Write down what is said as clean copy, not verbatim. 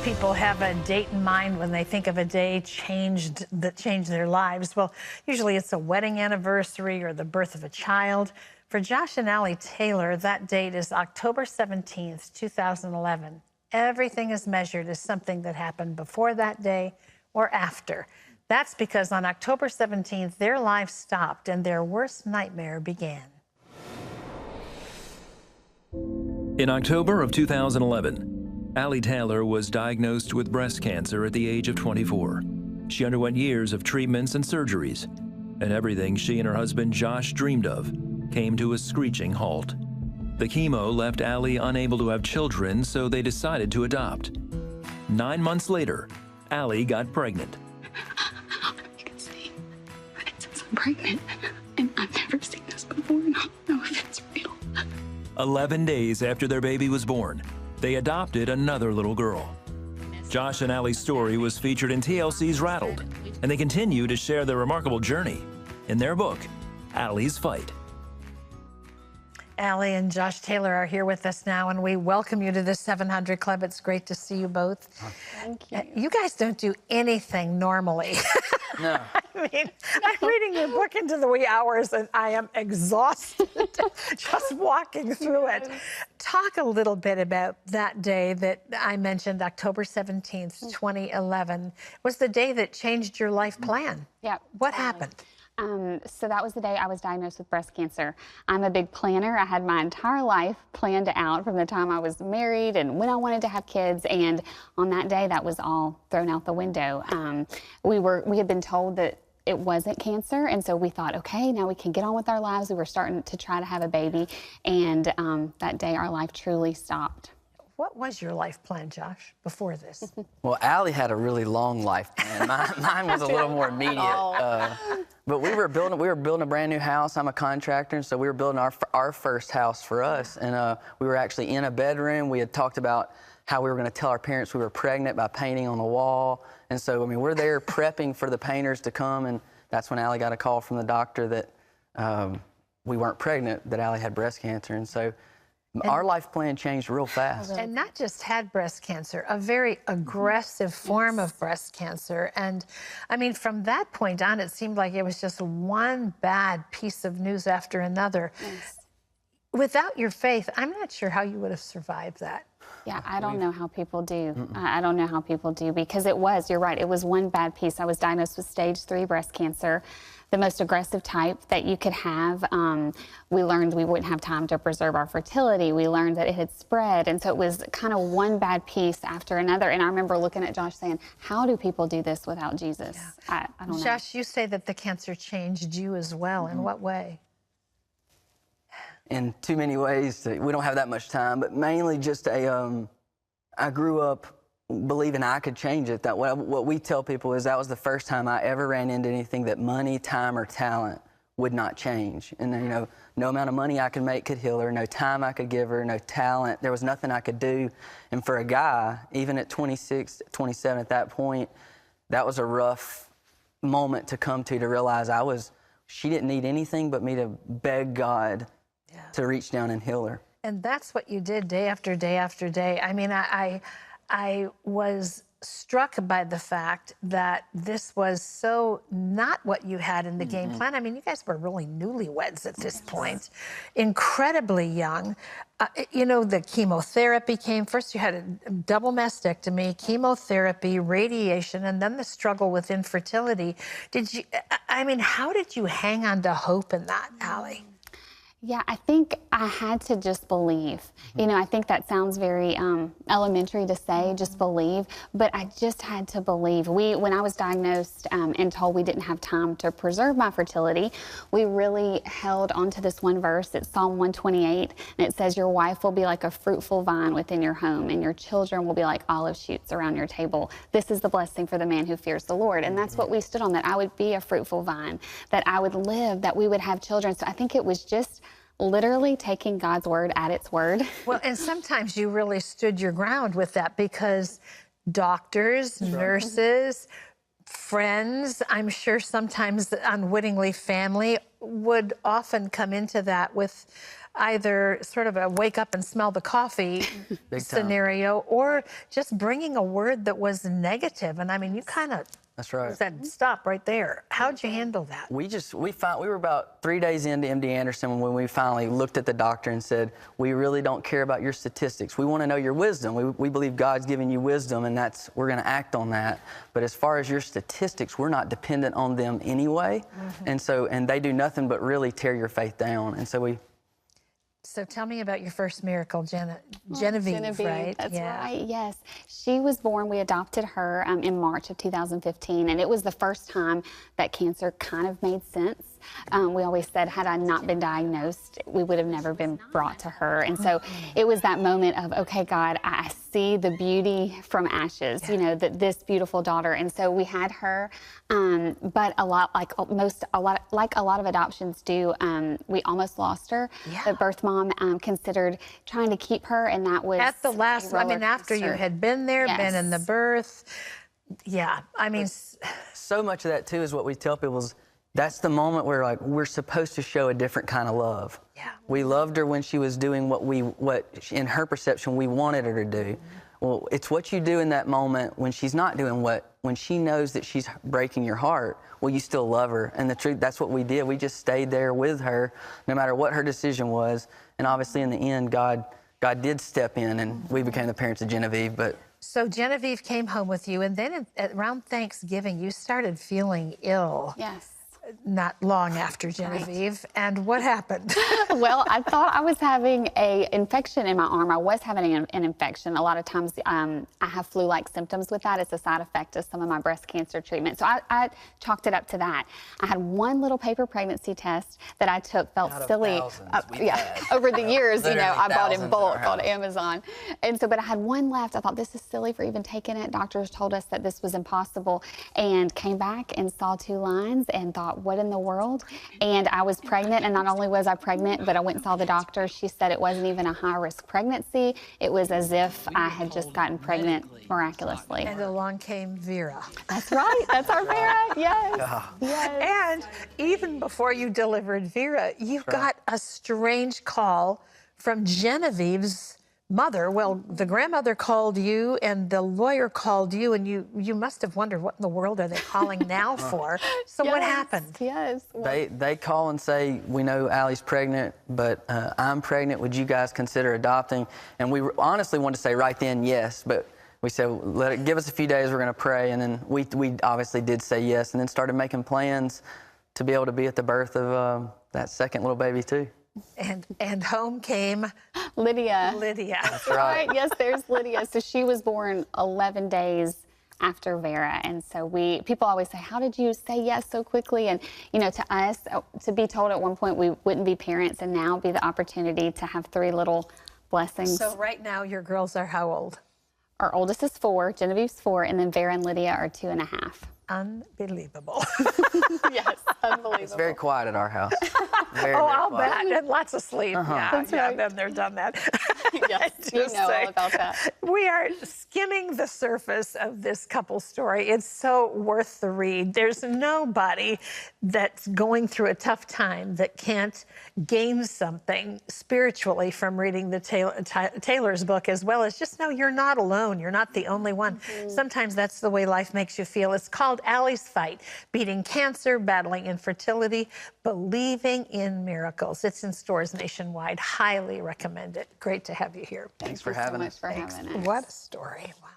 people have a date in mind when they think of a day that changed their lives. Well, usually it's a wedding anniversary or the birth of a child. For Josh and Allie Taylor, that date is October 17th, 2011. Everything is measured as something that happened before that day or after. That's because on October 17th, their lives stopped and their worst nightmare began. In October of 2011, Allie Taylor was diagnosed with breast cancer at the age of 24. She underwent years of treatments and surgeries, and everything she and her husband Josh dreamed of came to a screeching halt. The chemo left Allie unable to have children, so they decided to adopt. 9 months later, Allie got pregnant. You can see, it says I'm pregnant, and I've never seen this before, and I don't know if it's real. 11 days after their baby was born, they adopted another little girl. Josh and Allie's story was featured in TLC's Rattled, and they continue to share their remarkable journey in their book, Allie's Fight. Allie and Josh Taylor are here with us now, and we welcome you to the 700 Club. It's great to see you both. Thank you. You guys don't do anything normally. No. I mean, I'm reading your book into the wee hours, and I am exhausted just walking through it. Talk a little bit about that day that I mentioned, October 17th, 2011. Was the day that changed your life plan. Yeah. What happened? So that was the day I was diagnosed with breast cancer. I'm a big planner. I had my entire life planned out from the time I was married and when I wanted to have kids. And on that day, that was all thrown out the window. We had been told that it wasn't cancer, and so we thought, okay, now we can get on with our lives. We were starting to try to have a baby, and that day our life truly stopped. What was your life plan, Josh, before this? Well, Allie had a really long life plan. Mine was a little more immediate. But we were building a brand new house. I'm a contractor, and so we were building our first house for us. And we were actually in a bedroom. We had talked about how we were going to tell our parents we were pregnant by painting on the wall. And so, I mean, we're there prepping for the painters to come, and that's when Allie got a call from the doctor that we weren't pregnant, that Allie had breast cancer. And so our life plan changed real fast. And not just had breast cancer, a very aggressive form of breast cancer. And I mean, from that point on, it seemed like it was just one bad piece of news after another. Yes. Without your faith, I'm not sure how you would have survived that. Yeah, I don't know how people do. I don't know how people do, because you're right, it was one bad piece. I was diagnosed with stage 3 breast cancer, the most aggressive type that you could have. We learned we wouldn't have time to preserve our fertility. We learned that it had spread, and so it was kind of one bad piece after another. And I remember looking at Josh saying, how do people do this without Jesus? Yeah. I don't know. Josh, you say that the cancer changed you as well. In what way? In too many ways. We don't have that much time, but mainly just I grew up believing I could change it. That what we tell people is that was the first time I ever ran into anything that money, time, or talent would not change. And you know, no amount of money I could make could heal her, no time I could give her, no talent. There was nothing I could do. And for a guy, even at 26, 27 at that point, that was a rough moment to come to realize she didn't need anything but me to beg God to reach down and heal her. And that's what you did day after day after day. I mean, I was struck by the fact that this was so not what you had in the game plan. I mean, you guys were really newlyweds at this point, incredibly young. You know, the chemotherapy came first. You had a double mastectomy, chemotherapy, radiation, and then the struggle with infertility. I mean, how did you hang on to hope in that, Allie? Yeah, I think I had to just believe. You know, I think that sounds very elementary to say, just believe, but I just had to believe. When I was diagnosed and told we didn't have time to preserve my fertility, we really held onto this one verse. It's Psalm 128, and it says, your wife will be like a fruitful vine within your home, and your children will be like olive shoots around your table. This is the blessing for the man who fears the Lord. And that's what we stood on, that I would be a fruitful vine, that I would live, that we would have children. So I think it was just literally taking God's word at its word. Well, and sometimes you really stood your ground with that, because doctors, nurses, friends, I'm sure sometimes unwittingly family, would often come into that with either sort of a wake up and smell the coffee Big time. scenario, or just bringing a word that was negative. And I mean, you kind of That's right. said, stop right there. How'd you handle that? We were about 3 days into MD Anderson when we finally looked at the doctor and said, we really don't care about your statistics. We want to know your wisdom. We believe God's giving you wisdom, and we're going to act on that. But as far as your statistics, we're not dependent on them anyway. And they do nothing but really tear your faith down. And so So tell me about your first miracle, Genevieve, right? That's right, yes. She was born, we adopted her in March of 2015, and it was the first time that cancer kind of made sense. We always said, had I not been diagnosed, we would have never been brought to her. And so it was that moment of, okay, God, I see the beauty from ashes, you know, this beautiful daughter. And so we had her, but a lot of adoptions do, we almost lost her. Yeah. The birth mom considered trying to keep her, and that was At the last, I mean, after you had been there, been in the birth. Yeah, I mean. so much of that too is what we tell people is that's the moment where like we're supposed to show a different kind of love. Yeah. We loved her when she was doing what in her perception we wanted her to do. Well, it's what you do in that moment when she's not doing when she knows that she's breaking your heart. Well, you still love her, and the truth, that's what we did. We just stayed there with her, no matter what her decision was. And obviously, in the end, God did step in, and we became the parents of Genevieve. But So Genevieve came home with you, and then around Thanksgiving, you started feeling ill. Yes. Not long after Genevieve. And what happened? Well, I thought I was having an infection in my arm. I was having an infection. A lot of times I have flu-like symptoms with that. It's a side effect of some of my breast cancer treatment. So I chalked it up to that. I had one little paper pregnancy test that I took, felt silly. Over the years, you know, I bought in bulk on Amazon. And so, but I had one left. I thought, this is silly for even taking it. Doctors told us that this was impossible, and came back and saw 2 lines and thought, what in the world? And I was pregnant, and not only was I pregnant, but I went and saw the doctor. She said it wasn't even a high-risk pregnancy. It was as if I had just gotten pregnant miraculously. And along came Vera. That's right. That's our Vera. Yes. Yes. And even before you delivered Vera, you got a strange call from Genevieve's mother. Well, the grandmother called you, and the lawyer called you, and you must have wondered, what in the world are they calling now for? So what happened? Yes. they call and say, we know Allie's pregnant, but I'm pregnant. Would you guys consider adopting? And we honestly wanted to say right then yes, but we said, give us a few days, we're going to pray. And then we obviously did say yes, and then started making plans to be able to be at the birth of that second little baby too. And home came Lydia. That's right. Yes, there's Lydia. So she was born 11 days after Vera. And so people always say, how did you say yes so quickly? And, you know, to us, to be told at one point we wouldn't be parents, and now be the opportunity to have 3 little blessings. So right now your girls are how old? Our oldest is 4, Genevieve's 4, and then Vera and Lydia are 2.5. Unbelievable. Yes, unbelievable. It's very quiet at our house. Very, I'll quiet. bet. And lots of sleep. Yeah, That's right. been there, done that. Yes, you know all about that. We are skimming the surface of this couple story. It's so worth the read. There's nobody that's going through a tough time that can't gain something spiritually from reading the Taylor's book, as well as just know you're not alone. You're not the only one. Sometimes that's the way life makes you feel. It's called Allie's Fight: Beating Cancer, Battling Infertility, Believing in Miracles. It's in stores nationwide. Highly recommend it. Great to have you here. Thanks for having us. Thanks so much for having us. What a story. Wow.